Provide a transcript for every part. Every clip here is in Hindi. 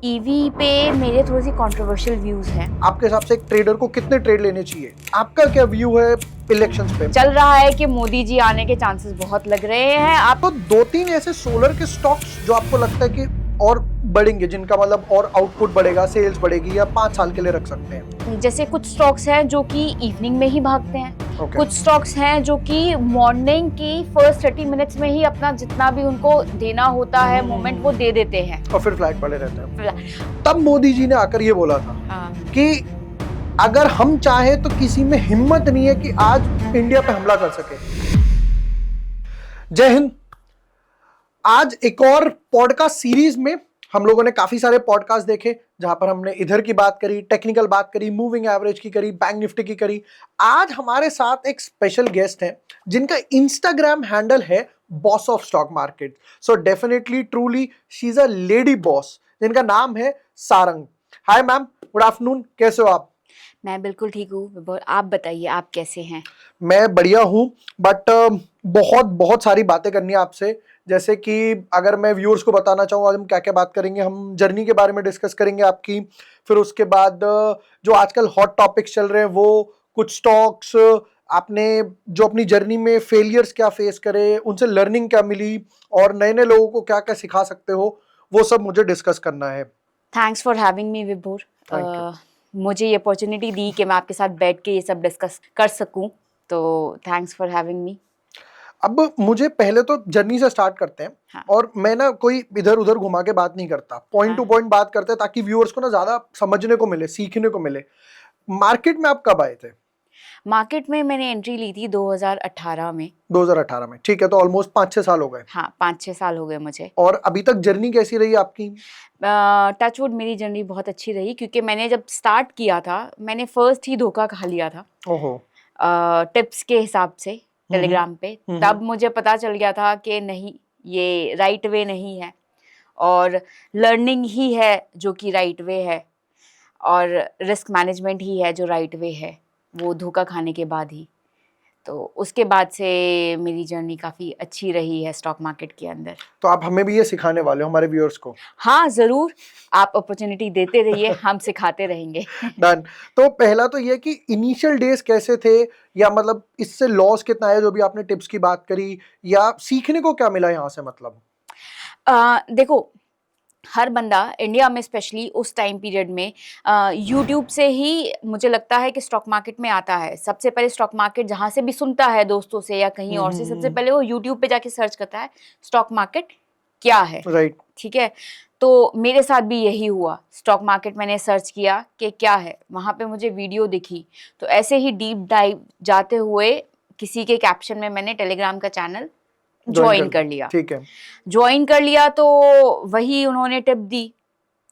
ईवी पे मेरे थोड़े से कंट्रोवर्शियल व्यूज हैं। आपके हिसाब से एक ट्रेडर को कितने ट्रेड लेने चाहिए? आपका क्या व्यू है इलेक्शंस पे? चल रहा है कि मोदी जी आने के चांसेस बहुत लग रहे हैं। आप तो दो तीन ऐसे सोलर के स्टॉक्स जो आपको लगता है कि और बढ़ेंगे, जिनका मतलब और आउटपुट बढ़ेगा, सेल्स बढ़ेगी, या 5 साल के लिए रख सकते हैं? जैसे कुछ स्टॉक्स हैं जो कि इवनिंग में ही भागते हैं। Okay. कुछ स्टॉक्स हैं जो कि मॉर्निंग की फर्स्ट 30 मिनट्स में ही अपना जितना भी उनको देना होता है मोमेंट वो दे देते हैं और फिर फ्लैट पड़े रहते हैं। तब मोदी जी ने आकर ये बोला था कि अगर हम चाहे तो किसी में हिम्मत नहीं है कि आज इंडिया पे हमला कर सके। जय हिंद। आज एक और पॉडकास्ट सीरीज में हम लोगों ने काफी सारे पॉडकास्ट देखे, जहां पर हमने इधर की बात करी, टेक्निकल बात करी, मूविंग एवरेज की करी, बैंक निफ्टी की करी। आज हमारे साथ एक स्पेशल गेस्ट है जिनका इंस्टाग्राम हैंडल है boss of stock market. So definitely truly she is a lady boss, जिनका नाम है Sarang. Hi ma'am, good afternoon, कैसे हो आप? मैं बिल्कुल ठीक हूँ। आप बताइए, आप कैसे हैं? मैं बढ़िया हूँ, बट बहुत बहुत सारी बातें करनी है आपसे। जैसे कि अगर मैं व्यूअर्स को बताना चाहूँ आज हम क्या क्या बात करेंगे, हम जर्नी के बारे में डिस्कस करेंगे आपकी। फिर उसके बाद जो आजकल हॉट टॉपिक्स चल रहे हैं वो, कुछ स्टॉक्स, आपने जो अपनी जर्नी में फेलियर्स क्या फेस करे, उनसे लर्निंग क्या मिली, और नए नए लोगों को क्या क्या सिखा सकते हो, वो सब मुझे डिस्कस करना है। थैंक्स फॉर हैविंग मी विभोर। मुझे ये अपॉर्चुनिटी दी कि मैं आपके साथ बैठ के ये सब डिस्कस कर सकूं, तो थैंक्स फॉर हैविंग मी। अब मुझे पहले तो जर्नी से स्टार्ट करते हैं। हाँ। और मैं ना कोई इधर उधर घुमा के बात नहीं करता, पॉइंट टू पॉइंट बात करते हैं, ताकि व्यूअर्स को ना ज्यादा समझने को मिले, सीखने को मिले। मार्केट में आप कब आए थे? मार्केट में मैंने एंट्री ली थी 2018 में। 2018 में, ठीक है, तो ऑलमोस्ट 5-6 साल हो गए। हाँ, 5-6 साल हो गए मुझे। और अभी तक जर्नी कैसी रही आपकी? टचवुड मेरी जर्नी बहुत अच्छी रही, क्योंकि मैंने जब स्टार्ट किया था मैंने फर्स्ट ही धोखा खा लिया था। ओहो। टिप्स के हिसाब से टेलीग्राम पे। तब मुझे पता चल गया था कि नहीं, ये राइट वे नहीं है, और लर्निंग ही है जो कि राइट वे है, और रिस्क मैनेजमेंट ही है जो राइट वे है, वो धोखा खाने के बाद ही। तो उसके बाद से मेरी जर्नी काफ़ी अच्छी रही है स्टॉक मार्केट के अंदर। तो आप हमें भी ये सिखाने वाले हो, हमारे व्यूअर्स को? हाँ, ज़रूर, आप अपॉर्चुनिटी देते रहिए, हम सिखाते रहेंगे। डन। तो पहला तो ये कि इनिशियल डेज कैसे थे, या मतलब इससे लॉस कितना है, जो भी आपने टिप्स की बात करी, या सीखने को क्या मिला यहाँ से? मतलब देखो, हर बंदा इंडिया में स्पेशली उस टाइम पीरियड में यूट्यूब से ही मुझे लगता है कि स्टॉक मार्केट में आता है। सबसे पहले स्टॉक मार्केट जहाँ से भी सुनता है, दोस्तों से या कहीं और से, सबसे पहले वो यूट्यूब पे जाके सर्च करता है स्टॉक मार्केट क्या है। राइट। ठीक है, तो मेरे साथ भी यही हुआ। स्टॉक मार्केट मैंने सर्च किया कि क्या है, वहाँ पे मुझे वीडियो दिखी, तो ऐसे ही डीप डाइव जाते हुए किसी के कैप्शन में मैंने टेलीग्राम का चैनल ज्वाइन कर लिया। ठीक है। ज्वाइन कर लिया, तो वही उन्होंने टिप दी,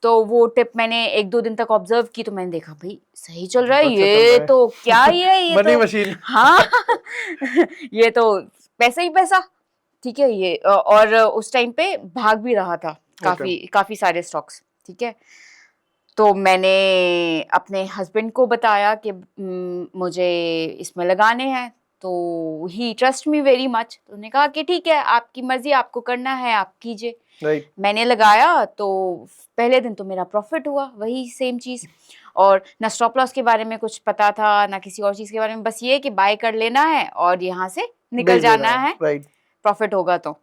तो वो टिप मैंने 1-2 दिन तक ऑब्जर्व की, तो मैंने देखा भाई सही चल रहा है, अच्छा ये तो क्या ही है, ये मनी तो मशीन। हाँ ये तो पैसा ही पैसा। ठीक है, ये और उस टाइम पे भाग भी रहा था काफी सारे स्टॉक्स। ठीक है, तो मैंने अपने हस्बैंड को बताया कि मुझे इसमें लगाने हैं, तो ही ट्रस्ट मी वेरी मच। तो उन्होंने कहा कि ठीक है, आपकी मर्जी, आपको करना है आप कीजिए। राइट। मैंने लगाया, तो पहले दिन तो मेरा प्रॉफिट हुआ, वही सेम चीज़। और ना स्टॉप लॉस के बारे में कुछ पता था, ना किसी और चीज़ के बारे में, बस ये कि बाय कर लेना है और यहाँ से निकल जाना है, राइट। प्रॉफिट होगा तो।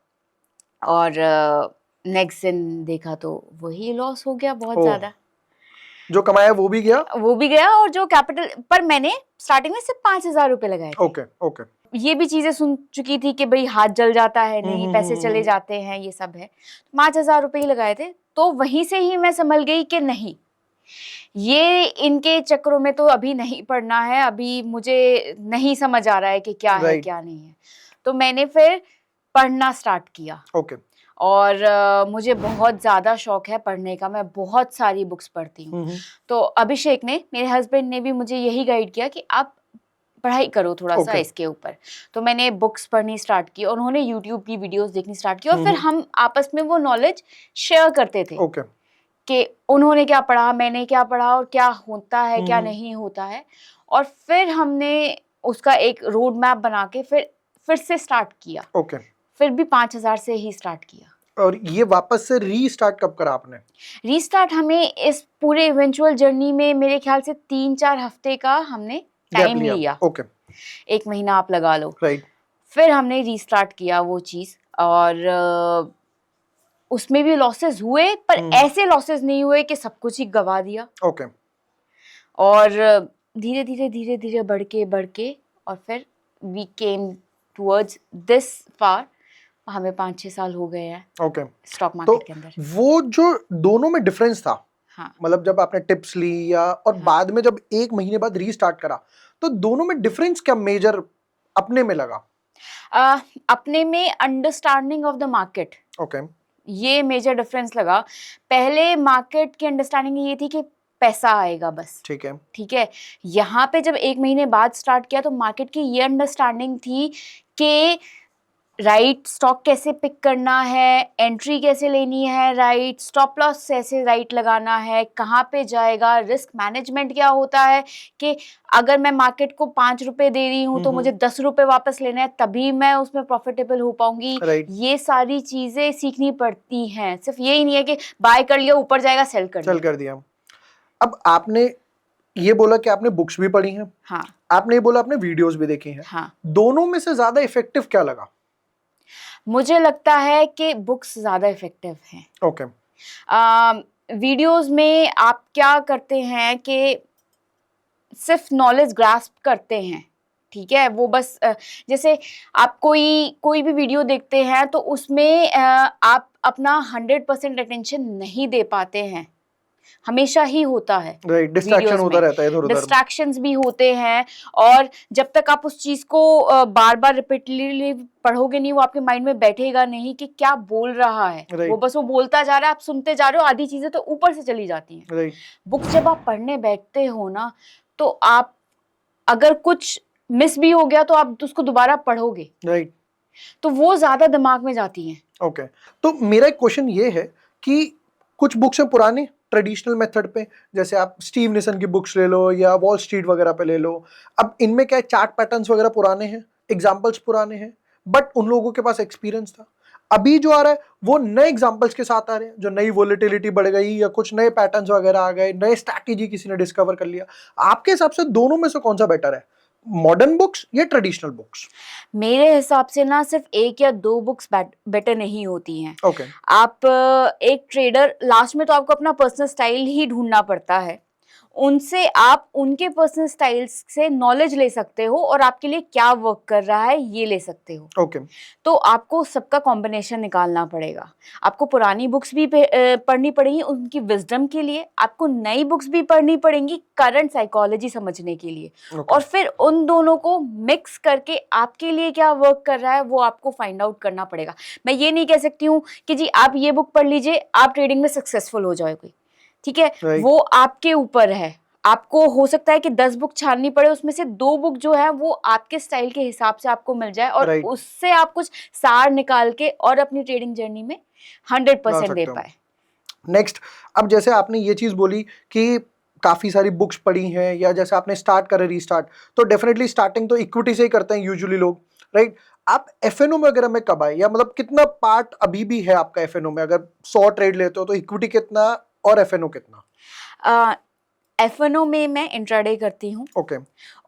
और नेक्स्ट दिन देखा तो वही लॉस हो गया बहुत ज़्यादा। जो कमाया वो भी गया? और जो कैपिटल पर मैंने स्टार्टिंग में सिर्फ 5,000 रुपए लगाए थे। ओके। ये भी चीजें सुन चुकी थी कि भाई हाथ जल जाता है, नहीं पैसे चले जाते हैं, ये सब है। 5,000 रुपए ही लगाए थे, तो वहीं से ही मैं संभल गई कि नहीं, ये इनके चक्रों में तो अभी नहीं पड़ना है, अभी मुझे नहीं समझ आ रहा है कि क्या है क्या नहीं है। तो मैंने फिर पढ़ना स्टार्ट किया। ओके। और मुझे बहुत ज़्यादा शौक है पढ़ने का, मैं बहुत सारी बुक्स पढ़ती हूँ। तो अभिषेक ने, मेरे हस्बैंड ने भी मुझे यही गाइड किया कि आप पढ़ाई करो थोड़ा सा इसके ऊपर। तो मैंने बुक्स पढ़नी स्टार्ट की, और उन्होंने यूट्यूब की वीडियोस देखनी स्टार्ट की, और फिर हम आपस में वो नॉलेज शेयर करते थे कि उन्होंने क्या पढ़ा, मैंने क्या पढ़ा, और क्या होता है क्या नहीं होता है। और फिर हमने उसका एक रोड मैप बना के फिर से स्टार्ट किया। फिर भी 5,000 से ही स्टार्ट किया। और ये वापस से रीस्टार्ट कब करा आपने? रीस्टार्ट हमें इस पूरे इवेंचुअल जर्नी में मेरे ख्याल से 3-4 हफ्ते का हमने टाइम लिया। ओके, 1 महीना आप लगा लो। राइट। फिर हमने रीस्टार्ट किया वो चीज़, और उसमें भी लॉसेस हुए, पर ऐसे लॉसेस नहीं हुए कि सब कुछ ही गवा दिया। ओके। और धीरे-धीरे बढ़ के और फिर we came towards this far. हमें 5-6 साल हो गए हैं ओके, स्टॉक तो मार्केट के अंदर। वो जो दोनों में डिफरेंस था, हाँ, मतलब जब आपने टिप्स ली या और बाद में जब 1 महीने बाद रीस्टार्ट करा, तो दोनों में डिफरेंस क्या मेजर अपने में लगा? अपने में understanding of the market, okay, ये मेजर डिफरेंस लगा। पहले मार्केट की अंडरस्टैंडिंग ये थी कि पैसा आएगा बस, ठीक है। ठीक है। यहाँ पे जब 1 महीने बाद स्टार्ट किया तो मार्केट की ये अंडरस्टैंडिंग थी कि राइट स्टॉक कैसे पिक करना है, एंट्री कैसे लेनी है, राइट स्टॉप लॉस कैसे राइट लगाना है, कहाँ पे जाएगा, रिस्क मैनेजमेंट क्या होता है कि अगर मैं मार्केट को 5 रुपए दे रही हूँ तो मुझे 10 रुपए वापस लेना है, तभी मैं उसमें प्रॉफिटेबल हो पाऊंगी। राइट। ये सारी चीजें सीखनी पड़ती हैं। सिर्फ यही नहीं है कि बाय कर लिया ऊपर जाएगा सेल कर दिया। अब आपने ये बोला कि आपने बुक्स भी पढ़ी हैं, हाँ आपने ये बोला आपने वीडियोस भी देखी हैं, हाँ। दोनों में से ज्यादा इफेक्टिव क्या लगा? मुझे लगता है कि बुक्स ज्यादा इफेक्टिव हैं। ओके, वीडियोस में आप क्या करते हैं कि सिर्फ नॉलेज ग्रास्प करते हैं, ठीक है। वो बस जैसे आप कोई भी वीडियो देखते हैं तो उसमें आप अपना 100% अटेंशन नहीं दे पाते हैं, हमेशा ही होता है। राइट, डिस्ट्रैक्शन होता रहता है इधर उधर, डिस्ट्रैक्शंस भी होते हैं, और जब तक आप उस चीज को बार बार रिपीटली पढ़ोगे नहीं, वो आपके माइंड में बैठेगा नहीं कि क्या बोल रहा है। Right. वो बोलता जा रहा है, आप सुनते जा रहे हो, आधी चीजें तो ऊपर से चली जाती हैं। राइट। बुक जब आप पढ़ने बैठते हो ना, तो आप अगर कुछ मिस भी हो गया तो आप उसको दोबारा पढ़ोगे, राइट, तो वो ज्यादा दिमाग में जाती हैं। ओके। तो मेरा एक क्वेश्चन ये है कि कुछ बुक्स हैं पुराने ट्रेडिशनल मेथड पे, जैसे आप स्टीव निसन की बुक्स ले लो या वॉल स्ट्रीट वगैरह पे ले लो। अब इनमें क्या है, चार्ट पैटर्न्स वगैरह पुराने हैं, एग्जांपल्स पुराने हैं, बट उन लोगों के पास एक्सपीरियंस था। अभी जो आ रहा है वो नए एग्जांपल्स के साथ आ रहे हैं, जो नई वोलेटिलिटी बढ़ गई या कुछ नए पैटर्न्स वगैरह आ गए, नए स्ट्रैटेजी किसी ने डिस्कवर कर लिया। आपके हिसाब से दोनों में से कौन सा बेटर है, मॉडर्न बुक्स या ट्रेडिशनल बुक्स? मेरे हिसाब से ना सिर्फ 1 या 2 बुक्स बेटर नहीं होती हैं। ओके, आप एक ट्रेडर, लास्ट में तो आपको अपना पर्सनल स्टाइल ही ढूंढना पड़ता है, उनसे आप उनके पर्सनल स्टाइल से नॉलेज ले सकते हो और आपके लिए क्या वर्क कर रहा है ये ले सकते हो। ओके, तो आपको सबका कॉम्बिनेशन निकालना पड़ेगा। आपको पुरानी बुक्स भी पढ़नी पड़ेगी उनकी विजडम के लिए, आपको नई बुक्स भी पढ़नी पड़ेंगी करंट साइकोलॉजी समझने के लिए, और फिर उन दोनों को मिक्स करके आपके लिए क्या वर्क कर रहा है वो आपको फाइंड आउट करना पड़ेगा। मैं ये नहीं कह सकती हूँ कि जी आप ये बुक पढ़ लीजिए आप ट्रेडिंग में सक्सेसफुल हो जाओगे, ठीक है। Right. वो आपके ऊपर है। आपको हो सकता है कि 10 बुक छाननी पड़े, उसमें से 2 बुक जो है वो आपके स्टाइल के हिसाब से आपको मिल जाए, और Right. उससे आप कुछ सार निकाल के और अपनी ट्रेडिंग जर्नी में 100% दे पाए। नेक्स्ट, अब जैसे आपने ये चीज बोली कि काफी सारी बुक्स पढ़ी हैं, या जैसे आपने स्टार्ट करा रीस्टार्ट, तो डेफिनेटली स्टार्टिंग तो इक्विटी से ही करते हैं यूजुअली लोग, राइट। आप एफएनओ में वगैरह में कब आए, या मतलब कितना पार्ट अभी भी है आपका एफएनओ में? अगर 100 ट्रेड लेते हो तो इक्विटी कितना और एफएनओ कितना? एफएनओ में मैं इंट्राडे करती हूँ, ओके,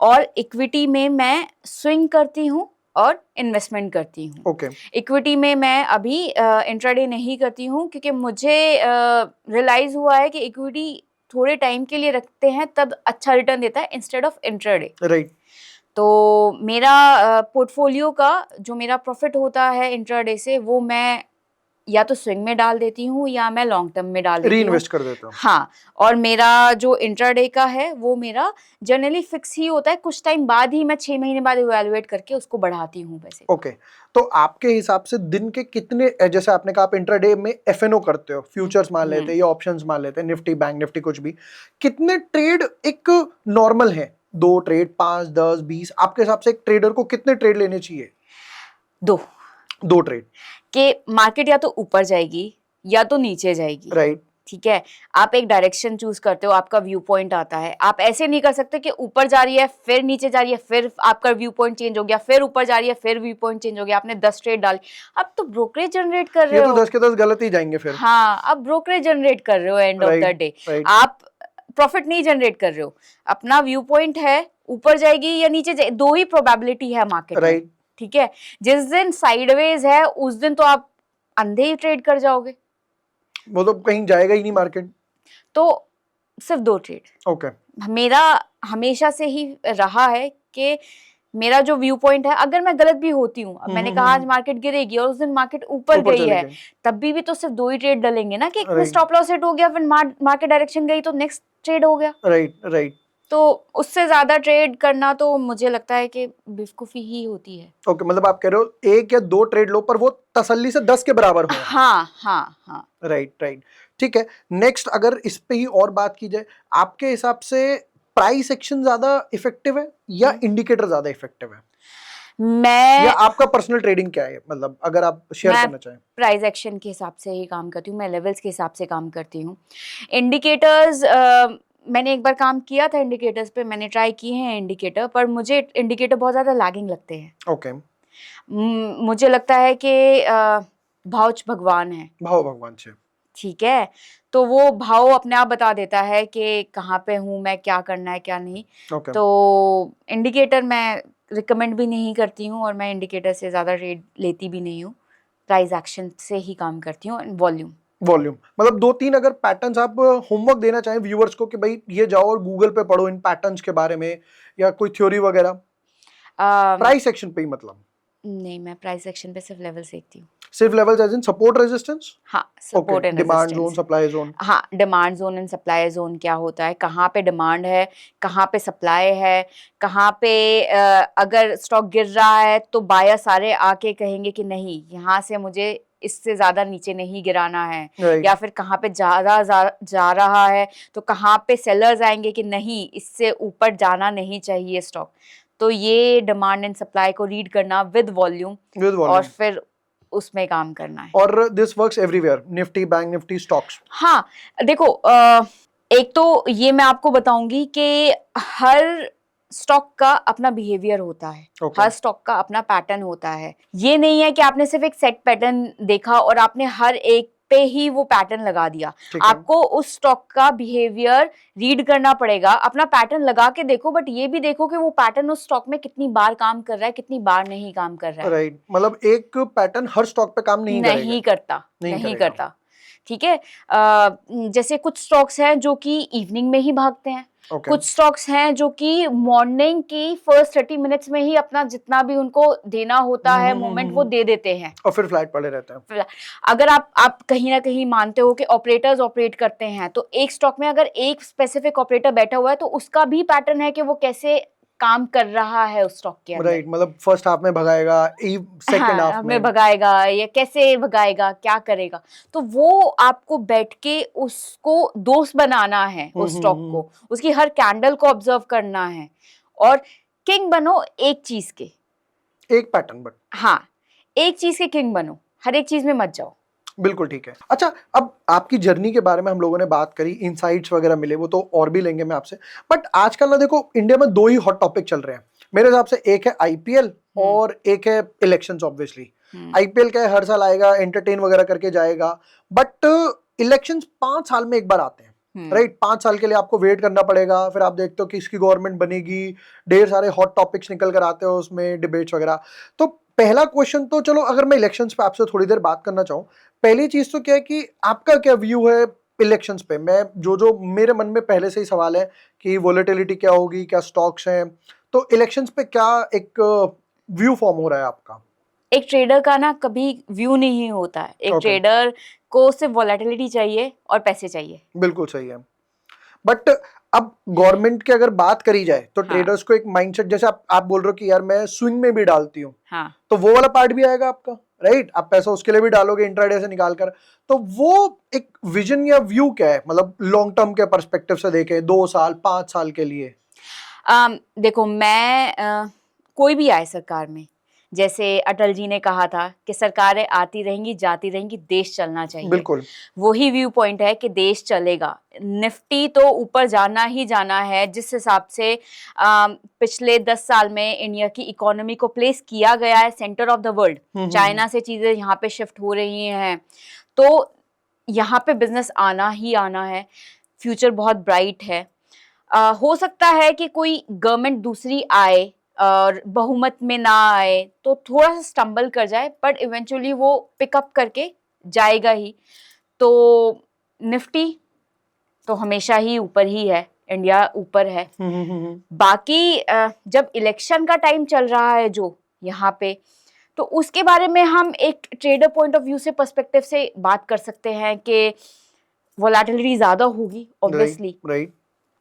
और इक्विटी में मैं स्विंग करती हूँ और इन्वेस्टमेंट करती हूँ। ओके, इक्विटी में मैं अभी इंट्राडे नहीं करती हूँ, क्योंकि मुझे रियलाइज हुआ है कि इक्विटी थोड़े टाइम के लिए रखते हैं तब अच्छा रिटर्न देता है इंस्टेड ऑफ इंट्राडे। राइट। तो मेरा पोर्टफोलियो का जो मेरा प्रॉफिट होता है इंट्राडे से, वो मैं या तो स्विंग में डाल देती हूँ या मैं लॉन्ग टर्म में डाल देती हूँ, रीइन्वेस्ट कर देते हो। हाँ। और मेरा जो इंट्राडे का है वो मेरा जनरली फिक्स ही होता है, कुछ टाइम बाद ही मैं 6 महीने बाद इवैल्यूएट करके उसको बढ़ाती हूँ पैसे। ओके, तो आपके हिसाब से दिन के कितने, जैसे आपने कहा आप इंट्राडे में एफएनओ करते हो, फ्यूचर्स मान लेते हैं या ऑप्शंस मान लेते हैं, निफ्टी बैंक निफ्टी कुछ भी, कितने ट्रेड एक नॉर्मल है? 2 ट्रेड, 5, 10, 20? आपके हिसाब से एक ट्रेडर को कितने ट्रेड लेने चाहिए? 2 ट्रेड कि मार्केट या तो ऊपर जाएगी या तो नीचे जाएगी, राइट। ठीक है, आप एक डायरेक्शन चूज करते हो, आपका व्यू पॉइंट आता है, आप ऐसे नहीं कर सकते कि ऊपर जा रही है फिर नीचे जा रही है फिर आपका व्यू पॉइंट चेंज हो गया, फिर ऊपर जा रही है फिर व्यू पॉइंट चेंज हो गया, आपने 10 ट्रेड डाली, अब तो ब्रोकरेज जनरेट कर ये रहे तो हो। 10 के 10 गलत ही जाएंगे फिर। हाँ, अब ब्रोकरेज जनरेट कर रहे हो end of the right day, right आप प्रॉफिट नहीं जनरेट कर रहे हो। अपना व्यू पॉइंट है, ऊपर जाएगी या नीचे जाएगी, दो ही प्रोबेबिलिटी है मार्केट में, राइट। ठीक है। जिस दिन साइडवेज है उस दिन तो आप अंधे ही ट्रेड कर जाओगे, वो तो कहीं जाएगा ही नहीं मार्केट। तो सिर्फ 2 ट्रेड। ओके मेरा हमेशा से ही रहा है कि मेरा जो व्यू पॉइंट है, अगर मैं गलत भी होती हूँ, अब मैंने कहा आज मार्केट गिरेगी और उस दिन मार्केट ऊपर ऊपर गई चले है, गए। तब भी तो सिर्फ 2 ही ट्रेड डलेंगे ना, कि एक में राइट स्टॉप लॉस हिट हो गया, फिर मार्केट डायरेक्शन गई तो नेक्स्ट ट्रेड हो गया। Right right. तो उससे ज्यादा ट्रेड करना तो मुझे लगता है कि बेवकूफी ही होती है। ओके, मतलब आप कह रहे हो 1 या 2 ट्रेड लो पर वो तसल्ली से 10 के बराबर हो। हाँ हाँ हाँ। राइट राइट, ठीक है। नेक्स्ट अगर इस पे ही और बात की जाए, आपके हिसाब से प्राइस एक्शन ज्यादा इफेक्टिव है या इंडिकेटर ज्यादा इफेक्टिव है, या मैं आपका पर्सनल ट्रेडिंग क्या है, मतलब अगर आप शेयर मैं करना चाहें। प्राइस एक्शन के हिसाब से ही काम करती हूँ, मैं लेवल्स के हिसाब से काम करती हूँ। इंडिकेटर्स मैंने एक बार काम किया था इंडिकेटर्स पे, मैंने ट्राई किए हैं इंडिकेटर, पर मुझे इंडिकेटर बहुत ज़्यादा लैगिंग लगते हैं। ओके, मुझे लगता है कि भाव भगवान है, भाव भगवान से। ठीक है, तो वो भाव अपने आप बता देता है कि कहाँ पे हूँ मैं, क्या करना है क्या नहीं। ओके, तो इंडिकेटर मैं रिकमेंड भी नहीं करती हूँ और मैं इंडिकेटर से ज़्यादा रेट लेती भी नहीं हूँ, प्राइस एक्शन से ही काम करती हूँ। वॉल्यूम मतलब 2-3 अगर पैटर्न्स आप होमवर्क देना चाहें व्यूअर्स को कि भाई ये जाओ और गूगल पे पढ़ो इन पैटर्न्स के बारे में, या कोई थ्योरी वगैरह प्राइस एक्शन पे ही, मतलब नहीं, मैं प्राइस एक्शन पे सिर्फ लेवल्स देखती हूँ। सिर्फ levels as in support resistance. हाँ, support and demand zone, resistance. Supply zone. हाँ, demand zone and supply zone क्या होता है, कहाँ पे डिमांड है, कहाँ पे सप्लाई है, कहाँ पे अगर स्टॉक गिर रहा है तो बायर सारे आके कहेंगे कि नहीं, यहाँ से मुझे इससे ज्यादा नीचे नहीं गिराना है, या फिर कहाँ पे ज्यादा जा रहा है तो कहाँ पे सेलर्स आएंगे कि नहीं, इससे ऊपर जाना नहीं चाहिए स्टॉक। तो ये डिमांड एंड सप्लाई को रीड करना विद वॉल्यूम और फिर उसमें काम करना है। और this works everywhere, Nifty, bank Nifty, stocks. हाँ, देखो एक तो ये मैं आपको बताऊंगी कि हर स्टॉक का अपना बिहेवियर होता है, हर स्टॉक का अपना पैटर्न होता है। ये नहीं है कि आपने सिर्फ एक सेट पैटर्न देखा और आपने हर एक पे ही वो पैटर्न लगा दिया। आपको उस स्टॉक का बिहेवियर रीड करना पड़ेगा, अपना पैटर्न लगा के देखो, बट ये भी देखो कि वो पैटर्न उस स्टॉक में कितनी बार काम कर रहा है, कितनी बार नहीं काम कर रहा है। राइट, मतलब एक पैटर्न हर स्टॉक पे काम नहीं करता। ठीक है, जैसे कुछ स्टॉक्स हैं जो कि इवनिंग में ही भागते हैं, कुछ स्टॉक्स हैं जो कि मॉर्निंग की फर्स्ट 30 मिनट्स में ही अपना जितना भी उनको देना होता है मोमेंट वो दे देते हैं और फिर फ्लैट पड़े रहते हैं। अगर आप कहीं ना कहीं मानते हो कि ऑपरेटर्स ऑपरेट करते हैं, तो एक स्टॉक में अगर एक स्पेसिफिक ऑपरेटर बैठा हुआ है तो उसका भी पैटर्न है कि वो कैसे काम कर रहा है उस स्टॉक के अंदर। राइट, मतलब फर्स्ट हाफ में भगाएगा, सेकंड हाफ में भगाएगा, या कैसे भगाएगा, क्या करेगा। तो वो आपको बैठ के उसको दोस्त बनाना है उस स्टॉक को, उसकी हर कैंडल को ऑब्जर्व करना है और किंग बनो एक चीज के, एक पैटर्न, बट हाँ, एक चीज के किंग बनो, हर एक चीज में मत जाओ। बिल्कुल ठीक है। अच्छा, अब आपकी जर्नी के बारे में हम लोगों ने बात करी, इनसाइट्स वगैरह मिले, वो तो और भी लेंगे मैं आपसे, बट आजकल ना देखो इंडिया में 2 ही हॉट टॉपिक चल रहे हैं मेरे हिसाब से, एक है आईपीएल और एक है इलेक्शंस। ऑब्वियसली आईपीएल क्या है, हर साल आएगा, एंटरटेन वगैरह करके जाएगा, बट इलेक्शंस 5 साल में एक बार आते हैं। राइट, 5 साल के लिए आपको वेट करना पड़ेगा, फिर आप देखते हो कि इसकी गवर्नमेंट बनेगी, ढेर सारे हॉट टॉपिक्स निकल कर आते हो उसमें, डिबेट्स वगैरह। तो पहला क्वेश्चन तो चलो, अगर मैं इलेक्शंस पे आपसे थोड़ी देर बात करना चाहूँ, पहली चीज तो क्या है कि आपका क्या व्यू है इलेक्शंस पे। मैं जो मेरे मन में पहले से ही सवाल है कि वोलेटिलिटी क्या होगी, क्या स्टॉक्स हैं, तो इलेक्शंस पे क्या एक व्यू फॉर्म हो रहा है आपका? एक ट्रेडर का ना कभी व्यू नहीं होता है, एक ट्रेडर को सिर्फ वोलेटिलिटी चाहिए और पैसे चाहिए। बिल्कुल सही है, बट अब गवर्नमेंट की अगर बात करी जाए तो ट्रेडर्स को एक माइंडसेट, जैसे आप बोल रहे हो कि यार मैं स्विंग में भी डालती हूँ, तो वो वाला पार्ट भी आएगा आपका। राइट, आप पैसा उसके लिए भी डालोगे इंट्राडे से निकाल कर, तो वो एक विजन या व्यू क्या है, मतलब लॉन्ग टर्म के पर्सपेक्टिव से देखें 2 साल 5 साल के लिए? देखो, मैं कोई भी आए सरकार में, जैसे अटल जी ने कहा था कि सरकारें आती रहेंगी जाती रहेंगी, देश चलना चाहिए। बिल्कुल। वही व्यू पॉइंट है कि देश चलेगा। निफ्टी तो ऊपर जाना ही जाना है, जिस हिसाब से पिछले 10 साल में इंडिया की इकोनॉमी को प्लेस किया गया है centre of the world. China से चीजें यहाँ पे शिफ्ट हो रही हैं, तो यहाँ पे बिजनेस आना ही आना है। फ्यूचर बहुत ब्राइट है। हो सकता है कि कोई गवर्नमेंट दूसरी आए और बहुमत में ना आए तो थोड़ा सा स्टम्बल कर जाए, बट इवेंचुअली वो पिकअप करके जाएगा ही। तो निफ्टी तो हमेशा ही ऊपर ही है, इंडिया ऊपर है। बाकी जब इलेक्शन का टाइम चल रहा है जो यहाँ पे, तो उसके बारे में हम एक ट्रेडर पॉइंट ऑफ व्यू से पर्सपेक्टिव से बात कर सकते हैं कि वोलेटिलिटी ज्यादा होगी ऑब्वियसली, राइट।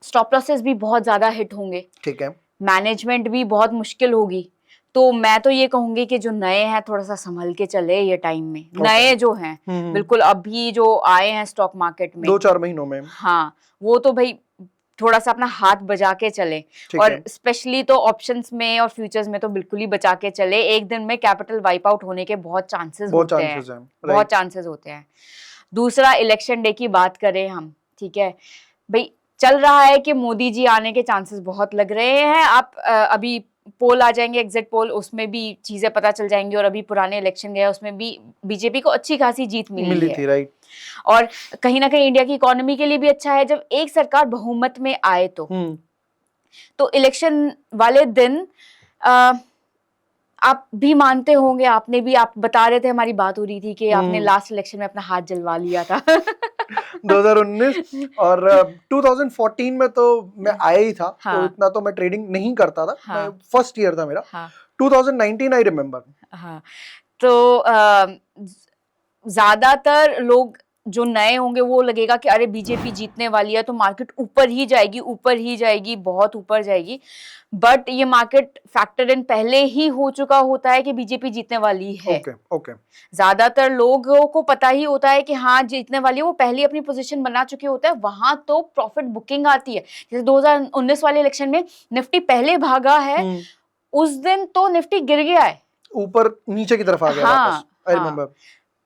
स्टॉप लॉसेस भी बहुत ज्यादा हिट होंगे, ठीक है। मैनेजमेंट भी बहुत मुश्किल होगी। तो मैं तो ये कहूंगी कि जो नए हैं थोड़ा सा संभल के चले ये टाइम में। नए जो हैं बिल्कुल अभी जो आए हैं स्टॉक मार्केट में 2-4 महीनों में, हाँ, वो तो भाई थोड़ा सा अपना हाथ बजा के चले, और स्पेशली तो ऑप्शंस में और फ्यूचर्स में तो बिल्कुल ही बचा के चले। एक दिन में कैपिटल वाइप आउट होने के बहुत चांसेस होते हैं, बहुत चांसेस होते हैं। दूसरा, इलेक्शन डे की बात करें हम, ठीक है भाई, चल रहा है कि मोदी जी आने के चांसेस बहुत लग रहे हैं। आप अभी पोल आ जाएंगे, एग्जिट पोल, उसमें भी चीजें पता चल जाएंगी। और अभी पुराने इलेक्शन गया उसमें भी बीजेपी को अच्छी खासी जीत मिली थी, राइट। और कहीं ना कहीं इंडिया की इकोनॉमी के लिए भी अच्छा है जब एक सरकार बहुमत में आए तो इलेक्शन वाले दिन आप भी मानते होंगे, आपने भी, आप बता रहे थे, हमारी बात हो रही थी कि आपने लास्ट इलेक्शन में अपना हाथ जलवा लिया था 2019 और 2014 में तो मैं आया ही था। हाँ। तो इतना तो मैं ट्रेडिंग नहीं करता था। हाँ। मैं फर्स्ट ईयर था मेरा। हाँ। 2019 आई रिमेम्बर। हाँ। तो ज्यादातर लोग जो नए होंगे वो लगेगा कि अरे बीजेपी जीतने वाली है तो मार्केट ऊपर ही जाएगी, ऊपर ही जाएगी, बहुत ऊपर जाएगी। बट ये मार्केट फैक्टर इन पहले ही हो चुका होता है कि बीजेपी जीतने वाली है। ओके। ज्यादातर लोगों को पता ही होता है कि हाँ जीतने वाली है, वो पहले अपनी पोजीशन बना चुके होते हैं। वहां तो प्रॉफिट बुकिंग आती है। जैसे 2019 वाले इलेक्शन में निफ्टी पहले भागा है, उस दिन तो निफ्टी गिर गया है, ऊपर नीचे की तरफ आ गया। हाँ, आई रिमेम्बर।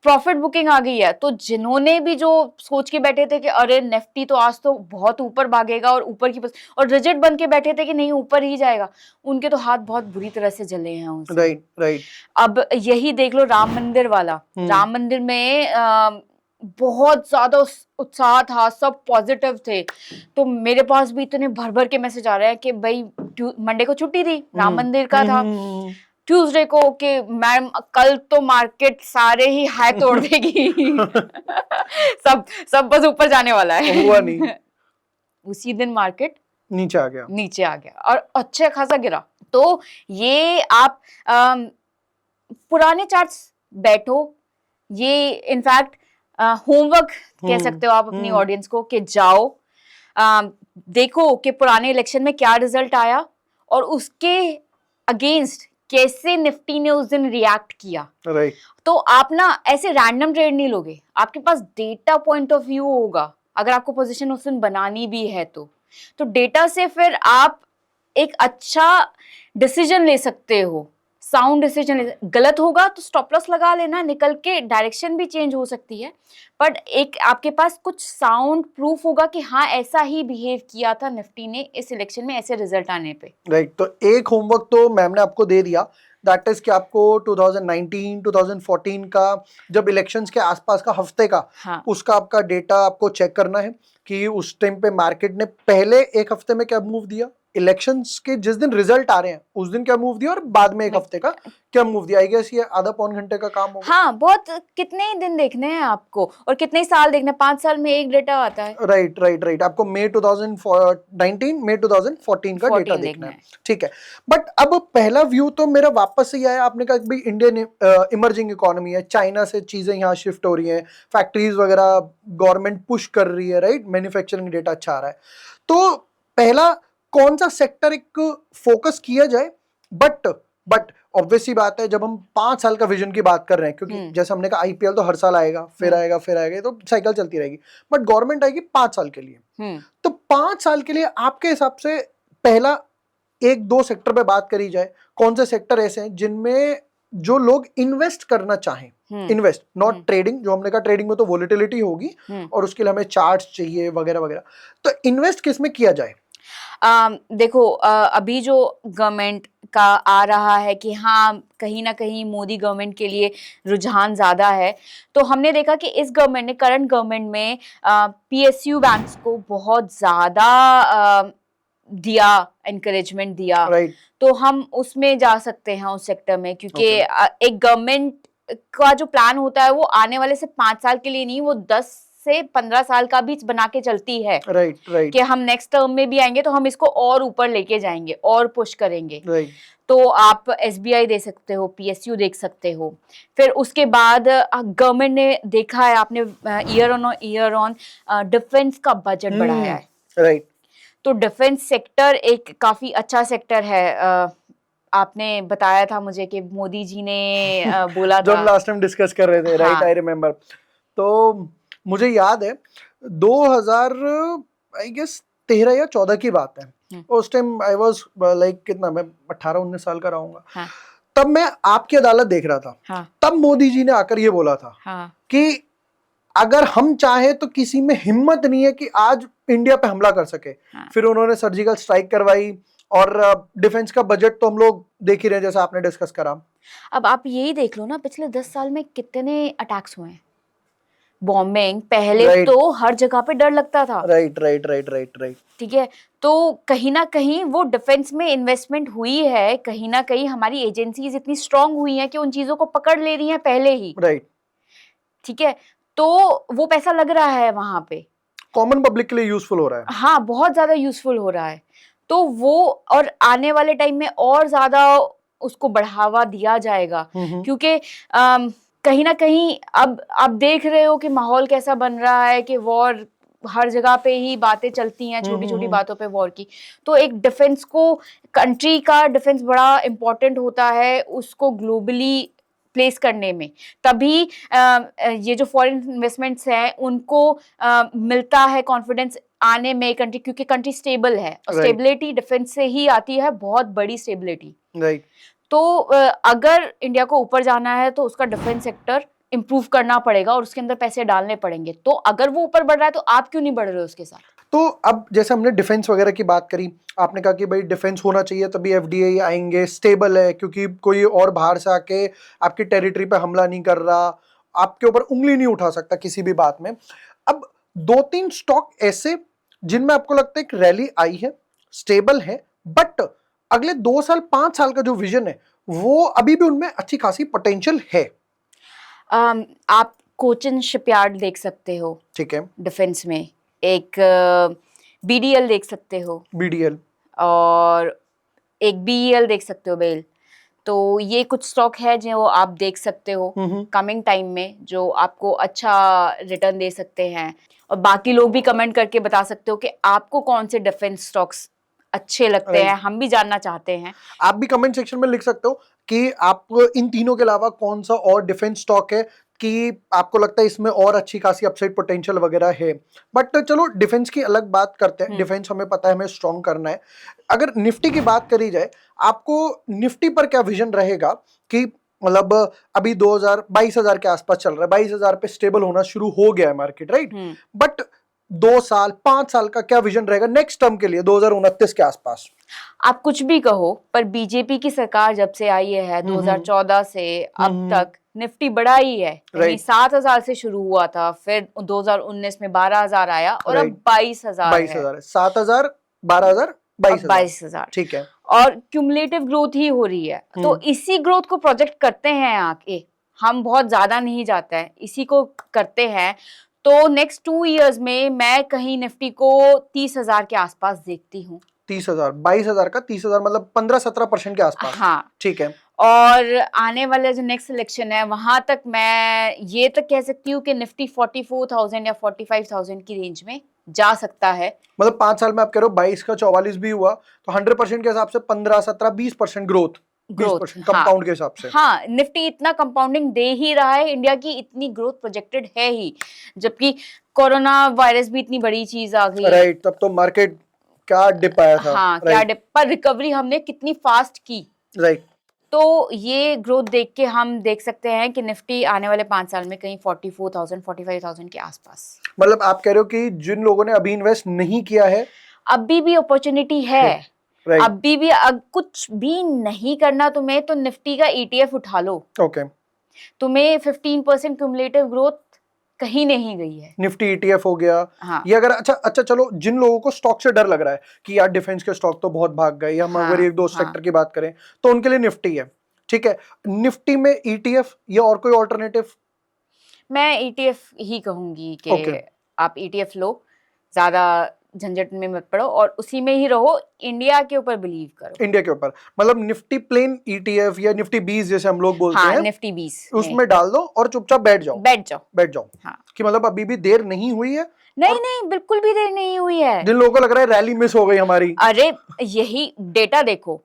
प्रॉफिट बुकिंग आ गई है। तो जिन्होंने भी जो सोच के बैठे थे कि अरे निफ्टी तो आज तो बहुत ऊपर भागेगा और ऊपर की और रिजिड बन के बैठे थे कि नहीं ऊपर ही जाएगा, उनके तो हाथ बहुत बुरी तरह से जले हैं उनसे। राइट। अब यही देख लो राम मंदिर वाला, राम मंदिर में बहुत ज्यादा उत्साह था, सब पॉजिटिव थे। तो मेरे पास भी इतने भर भर के मैसेज आ रहे हैं कि भाई मंडे को छुट्टी थी, राम मंदिर का था, ट्यूसडे को कि मैम कल तो मार्केट सारे ही हाई तोड़ देगी सब बस ऊपर जाने वाला है। हुआ नहीं। उसी दिन मार्केट नीचे आ गया और अच्छा खासा गिरा। तो ये आप पुराने चार्ट्स बैठो, ये इनफैक्ट होमवर्क कह सकते हो आप अपनी ऑडियंस को कि जाओ देखो कि पुराने इलेक्शन में क्या रिजल्ट आया और उसके अगेंस्ट कैसे निफ्टी ने उस दिन रिएक्ट किया। राइट। तो आप ना ऐसे रैंडम ट्रेड नहीं लोगे, आपके पास डेटा पॉइंट ऑफ व्यू होगा। अगर आपको पोजीशन उस दिन बनानी भी है तो डेटा से फिर आप एक अच्छा डिसीजन ले सकते हो, साउंड डिसीजन। गलत होगा तो स्टॉप लॉस लगा लेना, निकल के डायरेक्शन भी चेंज हो सकती है, बट एक आपके पास कुछ साउंड प्रूफ होगा कि हाँ ऐसा ही बिहेव किया था निफ्टी ने इस इलेक्शन में, ऐसे रिजल्ट आने पे। राइट। तो एक होमवर्क तो मैम ने आपको दे दिया, दैट इज कि आपको 2019 2014 का जब इलेक्शंस के आसपास का हफ्ते का, हाँ, उसका आपका डेटा आपको चेक करना है कि उस टाइम पे मार्केट ने पहले एक हफ्ते में क्या मूव दिया, इलेक्शंस के जिस दिन रिजल्ट आ रहे हैं उस दिन क्या मूव दिया, और बाद में एक हफ्ते का क्या मूव दिया। आई गेस ये आधा पौन घंटे का काम होगा। हाँ, बहुत कितने ही दिन देखने हैं आपको और कितने ही साल देखने, 5 साल में एक डेटा आता है। राइट। आपको मई 2014 का डेटा देखना है, ठीक है। बट अब पहला व्यू तो मेरा वापस से आया, आपने कहा कि भाई इंडियन इमर्जिंग इकोनॉमी है, चाइना से चीजें यहाँ शिफ्ट हो रही हैं, फैक्ट्रीज वगैरह गवर्नमेंट पुश कर रही है, राइट, मैन्युफैक्चरिंग डेटा अच्छा आ रहा है। तो पहला कौन सा सेक्टर एक फोकस किया जाए, बट ऑब्वियसली बात है जब हम 5 साल का विजन की बात कर रहे हैं, क्योंकि जैसे हमने कहा आईपीएल तो हर साल आएगा, फिर आएगा, तो साइकिल चलती रहेगी, बट गवर्नमेंट आएगी 5 साल के लिए। तो 5 साल के लिए आपके हिसाब से पहला 1-2 सेक्टर पे बात करी जाए, कौन से सेक्टर ऐसे हैं जिनमें जो लोग इन्वेस्ट करना चाहें, इन्वेस्ट नॉट ट्रेडिंग, जो हमने कहा ट्रेडिंग में तो वोलेटिलिटी होगी और उसके लिए हमें चार्ट्स चाहिए वगैरह वगैरह, तो इन्वेस्ट किस में किया जाए? देखो, अभी जो गवर्नमेंट का आ रहा है कि हाँ कहीं ना कहीं मोदी गवर्नमेंट के लिए रुझान ज्यादा है, तो हमने देखा कि इस गवर्नमेंट ने, करंट गवर्नमेंट में पीएसयू बैंक्स को बहुत ज्यादा दिया, एनकरेजमेंट दिया, राइट। तो हम उसमें जा सकते हैं उस सेक्टर में, क्योंकि एक गवर्नमेंट का जो प्लान होता है वो आने वाले से 5 साल के लिए नहीं, वो 10 से 15 साल का भी बना के चलती है। राइट। कि हम नेक्स्ट टर्म में भी आएंगे तो हम इसको और ऊपर लेके जाएंगे और पुश करेंगे। राइट। तो आप एसबीआई दे सकते हो, पीएसयू देख सकते हो। फिर उसके बाद गवर्नमेंट ने देखा है, आपने ईयर ऑन डिफेंस का बजट बढ़ाया है। राइट। तो डिफेंस सेक्टर एक काफी अच्छा सेक्टर है। आपने बताया था मुझे कि मोदी जी ने बोला जो था, हम लास्ट टाइम डिस्कस कर रहे थे, राइट, आई रिमेम्बर। तो मुझे याद है 2000 आई गेस 13 या 14 की बात है। उस टाइम आई वाज लाइक कितना, मैं 18-19 साल का रहूंगा। हाँ। तब मैं आपकी अदालत देख रहा था। हाँ। तब मोदी जी ने आकर ये बोला था कि अगर हम चाहे तो किसी में हिम्मत नहीं है कि आज इंडिया पे हमला कर सके। फिर उन्होंने सर्जिकल स्ट्राइक करवाई और डिफेंस का बजट तो हम लोग देख ही रहे हैं, जैसा आपने डिस्कस करा। अब आप यही देख लो ना, पिछले 10 साल में कितने अटैक्स हुए हैं, बॉम्बिंग। पहले तो हर जगह पे डर लगता था। राइट। ठीक है, तो कहीं ना कहीं वो डिफेंस में इन्वेस्टमेंट हुई है, कहीं ना कहीं हमारी एजेंसीज इतनी स्ट्रांग हुई हैं कि उन चीजों को पकड़ ले रही हैं पहले ही। राइट। ठीक है, तो वो पैसा लग रहा है वहां पे, कॉमन पब्लिक के लिए यूजफुल हो रहा है। हाँ, बहुत ज्यादा यूजफुल हो रहा है। तो वो और आने वाले टाइम में और ज्यादा उसको बढ़ावा दिया जाएगा, क्योंकि कहीं ना कहीं अब आप देख रहे हो कि माहौल कैसा बन रहा है कि वॉर, हर जगह पे ही बातें चलती हैं, छोटी छोटी बातों पे वॉर की। तो एक डिफेंस को, कंट्री का डिफेंस बड़ा इंपॉर्टेंट होता है उसको ग्लोबली प्लेस करने में। तभी ये जो फॉरेन इन्वेस्टमेंट्स हैं उनको मिलता है कॉन्फिडेंस आने में कंट्री, क्योंकि कंट्री स्टेबल है और स्टेबिलिटी डिफेंस से ही आती है, बहुत बड़ी स्टेबिलिटी। राइट। तो अगर इंडिया को ऊपर जाना है तो उसका डिफेंस सेक्टर इंप्रूव करना पड़ेगा और उसके अंदर पैसे डालने पड़ेंगे। तो अगर वो ऊपर बढ़ रहा है तो आप क्यों नहीं बढ़ रहे हो उसके साथ? तो अब जैसे हमने डिफेंस वगैरह की बात करी, आपने कहा कि भाई डिफेंस होना चाहिए तभी एफडीआई आएंगे, स्टेबल है क्योंकि कोई और बाहर से आके आपकी टेरिटरी पे हमला नहीं कर रहा, आपके ऊपर उंगली नहीं उठा सकता किसी भी बात में। अब 2-3 स्टॉक ऐसे जिनमें आपको लगता है एक रैली आई है, स्टेबल है, बट अगले 2 साल 5 साल का जो विजन है वो अभी भी उनमें अच्छी खासी पोटेंशियल है। आप कोचिन शिपयार्ड देख सकते हो, ठीक है, डिफेंस में। एक बीडीएल देख सकते हो, बीडीएल, और एक बीईएल देख सकते हो, बेल। तो ये कुछ स्टॉक है जो आप देख सकते हो कमिंग टाइम में, जो आपको अच्छा रिटर्न दे सकते हैं। और बाकी लोग भी कमेंट करके बता सकते हो कि आपको कौन से डिफेंस स्टॉक्स अच्छे लगते हैं, हम भी जानना चाहते हैं। आप भी कमेंट सेक्शन में लिख सकते हो कि आप इन तीनों के अलावा कौन सा और डिफेंस स्टॉक है कि आपको लगता है इसमें और अच्छी खासी अपसाइड पोटेंशियल वगैरह है। बट चलो डिफेंस की अलग बात करते हैं, डिफेंस हमें पता है हमें स्ट्रॉन्ग करना है। अगर निफ्टी की बात करी जाए, आपको निफ्टी पर क्या विजन रहेगा कि मतलब अभी 22,000 के आसपास चल रहा है, 22,000 पे स्टेबल होना शुरू हो गया है मार्केट, राइट? बट 2 साल 5 साल का क्या विजन रहेगा नेक्स्ट टर्म के लिए 2029 के आसपास? आप कुछ भी कहो, पर बीजेपी की सरकार जब से आई है 2014 से अब तक निफ्टी बढ़ा ही है। 7,000 से शुरू हुआ था, फिर 2019 में 12,000 आया और अब 22,000 है। 7,000, 12,000, 22,000, ठीक है। और क्यूमुलेटिव ग्रोथ ही हो रही है। तो इसी ग्रोथ को प्रोजेक्ट करते हैं आगे, हम बहुत ज्यादा नहीं जाते हैं, इसी को करते हैं। तो नेक्स्ट 2 इयर्स में मैं कहीं निफ्टी को 30,000 के आसपास देखती हूँ। 30,000, 22,000 का 30,000 मतलब 15-17% के आसपास। हाँ, ठीक है। और आने वाला जो नेक्स्ट सिलेक्शन है वहां तक मैं ये तक कह सकती हूँ कि निफ्टी 44,000 या 45,000 की रेंज में जा सकता है। मतलब 5 साल में आप कह रहे हो 22 का 44 भी हुआ तो 100% के हिसाब से 15, 17, 20% ग्रोथ, 20% कंपाउंड के हिसाब से। हाँ, निफ्टी इतना कंपाउंडिंग दे ही रहा है, इंडिया की इतनी ग्रोथ प्रोजेक्टेड है ही, जबकि कोरोना वायरस भी इतनी बड़ी चीज आ गई। राइट, तब तो मार्केट क्या डिप आया था। हाँ, क्या डिप, पर रिकवरी हमने कितनी फास्ट की। राइट। तो ये ग्रोथ देख के हम देख सकते हैं कि निफ्टी आने वाले 5 साल में कहीं 44,000 45,000 के आसपास। मतलब आप कह रहे हो कि जिन लोगों ने अभी इन्वेस्ट नहीं किया है अभी भी अपॉर्चुनिटी है, राइट, अभी भी कुछ भी नहीं करना तुम्हें तो निफ्टी का ETF उठा लो, ओके, तुम्हें 15% क्यूमुलेटिव ग्रोथ कहीं नहीं गई है। निफ्टी ETF हो गया। हाँ ये अगर अच्छा चलो, जिन लोगों को स्टॉक से डर लग रहा है कि यार डिफेंस के स्टॉक तो बहुत भाग गए, हम हाँ अगर एक दो हाँ सेक्टर की बात करें तो उनके लिए निफ्टी है, ठीक है। निफ्टी में ETF या और कोई ऑल्टरनेटिव? मैं ETF ही कहूंगी कि Okay. आप ETF लो, ज्यादा झंझट में मत पड़ो और उसी में ही रहो, इंडिया के ऊपर बिलीव करो। इंडिया के ऊपर, मतलब निफ्टी प्लेन ETF या निफ्टी 20 जैसे हम लोग बोलते हाँ हैं, निफ्टी 20 उसमें डाल दो और चुपचाप बैठ जाओ। बैठ जाओ। हाँ कि मतलब अभी भी देर नहीं हुई है। नहीं नहीं बिल्कुल भी देर नहीं हुई है। जिन लोगों को लग रहा है रैली मिस हो गई हमारी, अरे यही डेटा देखो,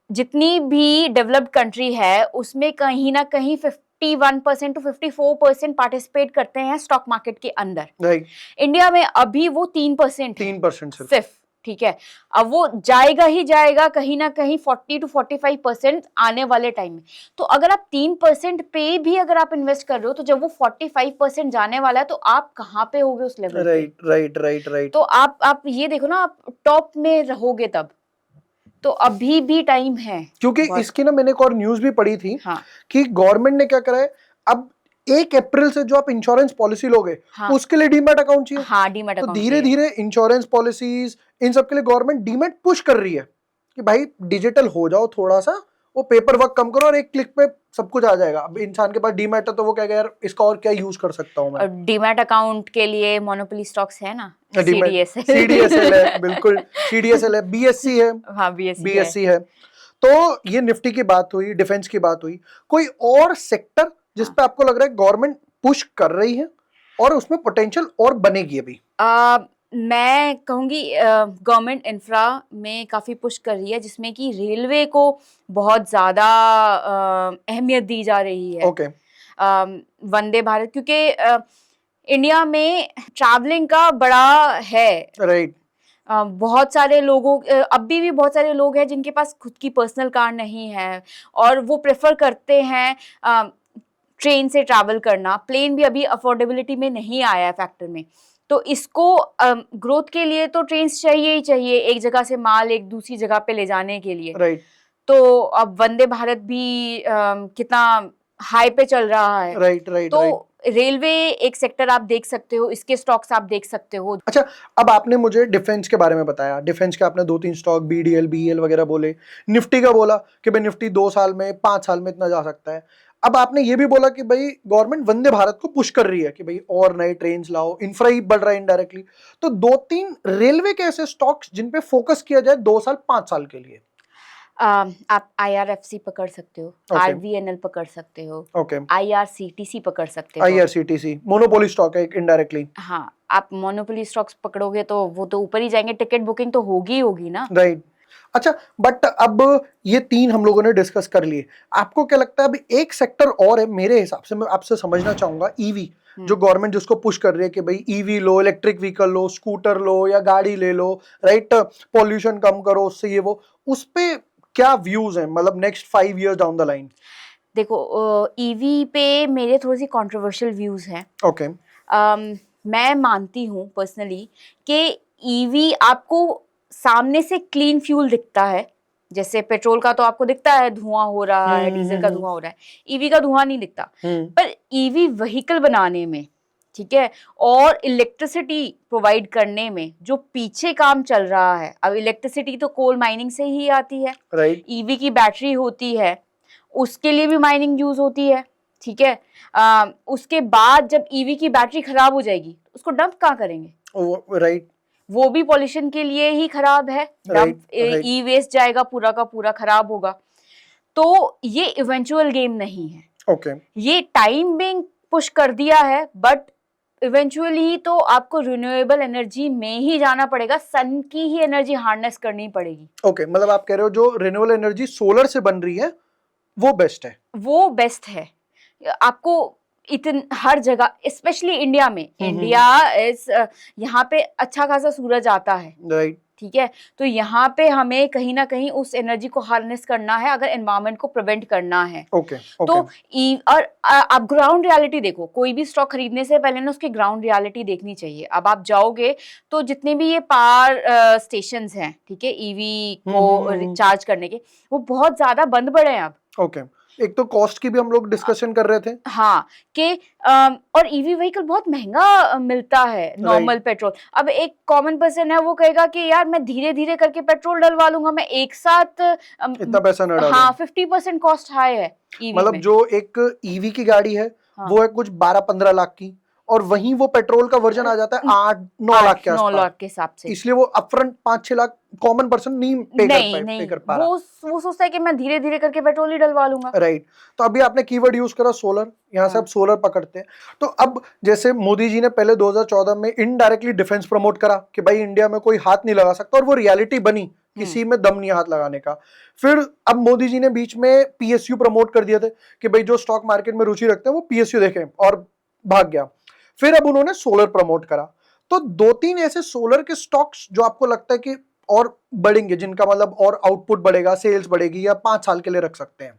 जितनी भी डेवलप्ड कंट्री है उसमें कहीं ना कहीं 51% to 54% पार्टिसिपेट करते हैं स्टॉक मार्केट के अंदर। राइट, इंडिया में अभी वो 3% 3% सिर्फ, ठीक है। अब वो जाएगा ही जाएगा कहीं ना कहीं 40 to 45% आने वाले टाइम में। तो अगर आप 3% पे भी अगर आप इन्वेस्ट कर रहे हो तो जब वो 45% जाने वाला है तो आप कहाँ पे होगे उस लेवल पे? राइट। तो आप ये देखो ना, आप टॉप में रहोगे तब, तो अभी भी टाइम है। क्योंकि इसकी ना मैंने एक और न्यूज भी पढ़ी थी, हाँ कि गवर्नमेंट ने क्या करा है, अब 1 अप्रैल से जो आप इंश्योरेंस पॉलिसी लोगे, हाँ उसके लिए डीमैट अकाउंट चाहिए। हाँ डीमैट तो अकाउंट धीरे धीरे इंश्योरेंस पॉलिसीज इन सब के लिए गवर्नमेंट डीमैट पुश कर रही है कि भाई डिजिटल हो जाओ थोड़ा सा, वो पेपर वर्क कम करो और एक क्लिक पे सब कुछ आ जाएगा। अब इंसान के पास डीमैट है तो वो क्या यार इसका और क्या यूज कर सकता हूँ मैं। डीमैट अकाउंट के लिए मोनोपोली स्टॉक्स है ना, CDSL है, बिल्कुल CDSL है, BSC है, हाँ BSC है। तो ये निफ्टी की बात हुई, डिफेंस की बात हुई, कोई और सेक्टर जिस पे आपको लग रहा है गवर्नमेंट पुश कर रही है और उसमें पोटेंशियल और बनेगी अभी? मैं कहूँगी गवर्नमेंट इंफ्रा में काफ़ी पुश कर रही है, जिसमें कि रेलवे को बहुत ज़्यादा अहमियत दी जा रही है। ओके, वंदे भारत, क्योंकि इंडिया में ट्रैवलिंग का बड़ा है। राइट, बहुत सारे लोगों अभी भी बहुत सारे लोग हैं जिनके पास खुद की पर्सनल कार नहीं है और वो प्रेफर करते हैं ट्रेन से ट्रैवल करना। प्लेन भी अभी अफोर्डेबिलिटी में नहीं आया है फैक्टर में, तो इसको ग्रोथ के लिए तो ट्रेन्स चाहिए ही चाहिए, एक जगह से माल एक दूसरी जगह पे ले जाने के लिए। राइट, तो अब वंदे भारत भी कितना हाई पे चल रहा है। राइट। तो रेलवे एक सेक्टर आप देख सकते हो, इसके स्टॉक्स आप देख सकते हो। अच्छा, अब आपने मुझे डिफेंस के बारे में बताया, डिफेंस के आपने 2-3 स्टॉक BDL BEL वगैरह बोले, निफ्टी का बोला कि भाई निफ्टी 2 साल में 5 साल में इतना जा सकता है। अब आपने ये भी बोला कि भाई गवर्नमेंट वंदे भारत को पुश कर रही है कि भाई और नए ट्रेन लाओ, इंफ्रा ही बढ़ रहा है इनडायरेक्टली। तो 2-3 रेलवे के ऐसे स्टॉक्स जिन पे फोकस किया जाए 2 साल 5 साल के लिए? आप IRFC पकड़ सकते हो, Okay. RVNL पकड़ सकते हो, ओके, IRCTC पकड़ सकते हो। IRCTC मोनोपोली स्टॉक है इनडायरेक्टली। हाँ, आप मोनोपोली स्टॉक्स पकड़ोगे तो वो तो ऊपर ही जाएंगे, टिकट बुकिंग तो होगी ही होगी ना। राइट, अच्छा, बट अब ये 3 हम लोगों ने डिस्कस कर लिए, आपको क्या लगता है अभी एक सेक्टर और है मेरे हिसाब से, मैं आपसे समझना चाहूंगा, ईवी, जो गवर्नमेंट जिसको पुश कर रही है कि भाई ईवी लो, इलेक्ट्रिक व्हीकल लो, स्कूटर लो या गाड़ी ले लो, राइट, पॉल्यूशन कम करो उससे, ये वो, उस पे क्या व्यूज हैं, मतलब next 5 years down the line? देखो, ईवी पे मेरे थोड़ी सी कंट्रोवर्शियल व्यूज हैं। ओके, मैं मानती हूँ पर्सनली कि ईवी आपको सामने से क्लीन फ्यूल दिखता है, जैसे पेट्रोल का तो आपको दिखता है धुआं हो रहा है, डीजल का धुआं हो रहा है, ईवी का धुआं नहीं दिखता। पर ईवी व्हीकल बनाने में, ठीक है, और इलेक्ट्रिसिटी प्रोवाइड करने में जो पीछे काम चल रहा है, अब इलेक्ट्रिसिटी तो कोल माइनिंग से ही आती है, राइट, ईवी की बैटरी होती है, उसके लिए भी माइनिंग यूज होती है, ठीक है। उसके बाद जब ईवी की बैटरी खराब हो जाएगी उसको डंप कहाँ करेंगे? राइट, वो भी पॉल्यूशन के लिए ही खराब है, डंप ई वेस्ट जाएगा, पूरा का पूरा खराब होगा। तो ये इवेंचुअल गेम नहीं है। ओके, ये टाइम बिंग पुश कर दिया है, बट इवेंचुअली तो आपको रिन्यूएबल एनर्जी में ही जाना पड़ेगा, सन की ही एनर्जी हार्नेस करनी पड़ेगी। ओके, मतलब आप कह रहे हो जो रिन्यूएबल एनर्जी सोलर से बन रही है वो बेस्ट है? वो बेस्ट है। आपको हर जगह, स्पेशली इंडिया में, इंडिया इज यहाँ पे अच्छा खासा सूरज आता है, राइट, ठीक है, तो यहाँ पे हमें कहीं ना कहीं उस एनर्जी को हार्नेस करना है अगर एनवायरनमेंट को प्रिवेंट करना है। ओके तो और आप ग्राउंड रियलिटी देखो, कोई भी स्टॉक खरीदने से पहले ना उसकी ग्राउंड रियलिटी देखनी चाहिए। अब आप जाओगे तो जितने भी ये पावर स्टेशंस हैं, ठीक है, ईवी को चार्ज करने के, वो बहुत ज्यादा बंद पड़े हैं अब। ओके, एक तो कॉस्ट की भी हम लोग डिस्कशन कर रहे थे। हाँ, कि और ईवी व्हीकल बहुत महंगा मिलता है नॉर्मल पेट्रोल। अब एक कॉमन पर्सन है, वो कहेगा कि यार मैं धीरे धीरे करके पेट्रोल डलवा लूंगा, मैं एक साथ इतना पैसा न डालो। हाँ, 50% कॉस्ट हाई है ईवी मतलब में। जो एक ईवी की गाड़ी है वो है कुछ 12-15 लाख की, और वहीं वो पेट्रोल का वर्जन आ जाता है 8-9 लाख के 9 आसपास। लाख के हिसाब से। इसलिए वो अपफ्रंट 5-6 लाख कॉमन पर्सन नहीं पे कर पा रहा। वो सोचता है कि मैं धीरे धीरे करके पेट्रोल ही डलवा लूंगा। राइट। तो अभी आपने कीवर्ड यूज करा सोलर, यहाँ से अब सोलर पकड़ते हैं। तो अब जैसे मोदी जी ने पहले 2014 में इनडायरेक्टली डिफेंस प्रमोट करा कि भाई इंडिया में कोई हाथ नहीं लगा सकता, और वो रियलिटी बनी, किसी में दम नहीं हाथ लगाने का। फिर अब मोदी जी ने बीच में पीएसयू प्रमोट कर दिए थे कि भाई जो स्टॉक मार्केट में रुचि रखते हैं वो पीएसयू देखें, और भाग गया। फिर अब उन्होंने सोलर प्रमोट करा। तो 2-3 ऐसे सोलर के स्टॉक्स जो आपको लगता है कि और बढ़ेंगे, जिनका मतलब और आउटपुट बढ़ेगा, सेल्स बढ़ेगी, या 5 साल के लिए रख सकते हैं?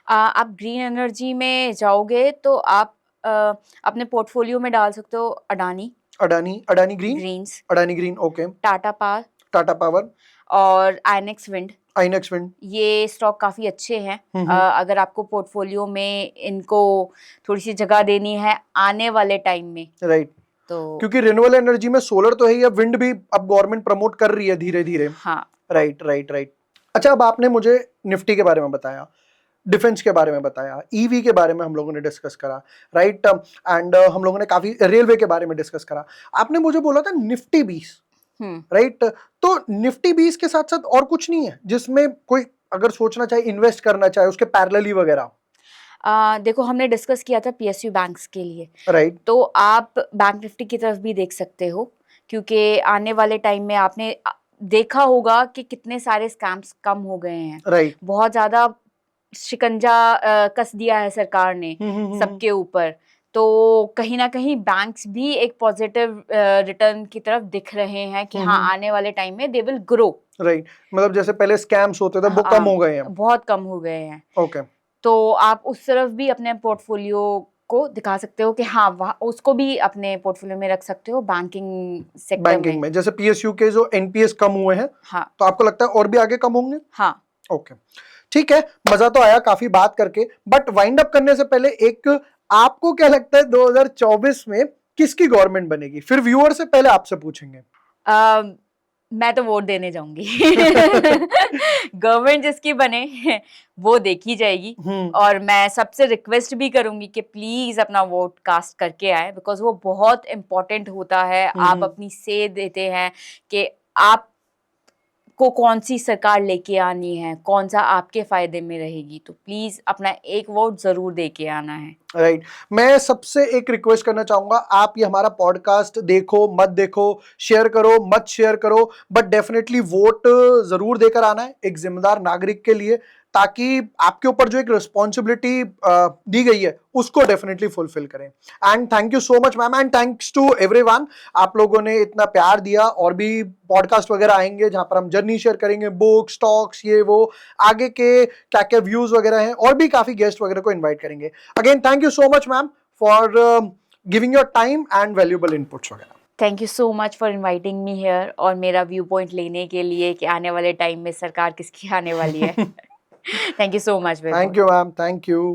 आप ग्रीन एनर्जी में जाओगे तो आप अपने पोर्टफोलियो में डाल सकते हो Adani Adani green, okay. Tata power और आइनेक्स विंड। विंड, ये स्टॉक काफी अच्छे हैं। अगर आपको पोर्टफोलियो में इनको थोड़ी सी जगह देनी है आने वाले टाइम में, राइट। तो क्योंकि रिन्यूएबल एनर्जी में सोलर तो है ही, अब विंड भी अब गवर्नमेंट प्रमोट कर रही है धीरे धीरे। हाँ, राइट। अच्छा, अब आपने मुझे निफ्टी के बारे में बताया, डिफेंस के बारे में बताया, ईवी के बारे में हम लोगों ने डिस्कस करा, राइट, एंड हम लोगों ने काफी रेलवे के बारे में डिस्कस करा। आपने मुझे बोला था निफ्टी 20, राइट। तो निफ्टी 20 के साथ साथ और कुछ नहीं है जिसमें कोई अगर सोचना चाहे, इन्वेस्ट करना चाहे, उसके पैरेलली वगैरह? देखो, हमने डिस्कस किया था पीएसयू बैंक्स के लिए, राइट। तो आप बैंक निफ्टी की तरफ भी देख सकते हो, क्योंकि आने वाले टाइम में आपने देखा होगा कि कितने सारे स्कैम्स कम हो गए हैं। राइट। बहुत ज्यादा शिकंजा कस दिया है सरकार ने सबके ऊपर, तो कहीं ना कहीं बैंक्स भी एक पॉजिटिव रिटर्न की तरफ दिख रहे हैं कि हाँ, आने वाले टाइम में दे विल ग्रो। राइट, मतलब जैसे पहले स्कैम्स होते थे वो कम हो गए हैं, बहुत कम हो गए हैं। ओके। तो आप उस तरफ भी अपने पोर्टफोलियो को दिखा सकते हो कि हाँ, उसको भी अपने पोर्टफोलियो में रख सकते हो बैंकिंग सेक्टर में। जैसे पीएसयू के जो एनपीएस कम हुए हैं, हाँ, तो आपको लगता है और भी आगे कम होंगे? हाँ, ओके, ठीक है। मजा तो आया काफी बात करके, बट वाइंड अप करने से पहले एक, आपको क्या लगता है 2024 में किसकी गवर्नमेंट बनेगी? फिर व्यूअर से पहले आपसे पूछेंगे। मैं तो वोट देने जाऊंगी। गवर्नमेंट जिसकी बने वो देखी जाएगी, और मैं सबसे रिक्वेस्ट भी करूंगी कि प्लीज अपना वोट कास्ट करके आए, बिकॉज वो बहुत इम्पोर्टेंट होता है। आप अपनी सेध देते हैं कि आप को कौन सी सरकार लेके आनी है, कौन सा आपके फायदे में रहेगी, तो प्लीज अपना एक वोट जरूर दे के आना है। राइट। मैं सबसे एक रिक्वेस्ट करना चाहूंगा, आप ये हमारा पॉडकास्ट देखो मत देखो, शेयर करो मत शेयर करो, बट डेफिनेटली वोट जरूर देकर आना है एक जिम्मेदार नागरिक के लिए, ताकि आपके ऊपर जो एक रिस्पॉन्सिबिलिटी दी गई है उसको डेफिनेटली फुलफिल करें। And thank you so much ma'am, and thanks to everyone, आप लोगों ने इतना प्यार दिया। और भी पॉडकास्ट वगैरह आएंगे जहां पर हम जर्नी शेयर करेंगे, बुक स्टॉक्स, ये वो आगे के क्या क्या व्यूज वगैरह हैं, और भी काफी गेस्ट वगैरह को इन्वाइट करेंगे। Again thank you so much ma'am for giving your time and valuable inputs वगैरह। Thank you so much for inviting me here, और मेरा व्यू पॉइंट लेने के लिए कि आने वाले टाइम में सरकार किसकी आने वाली है। Thank you so much. Thank you, ma'am. Thank you.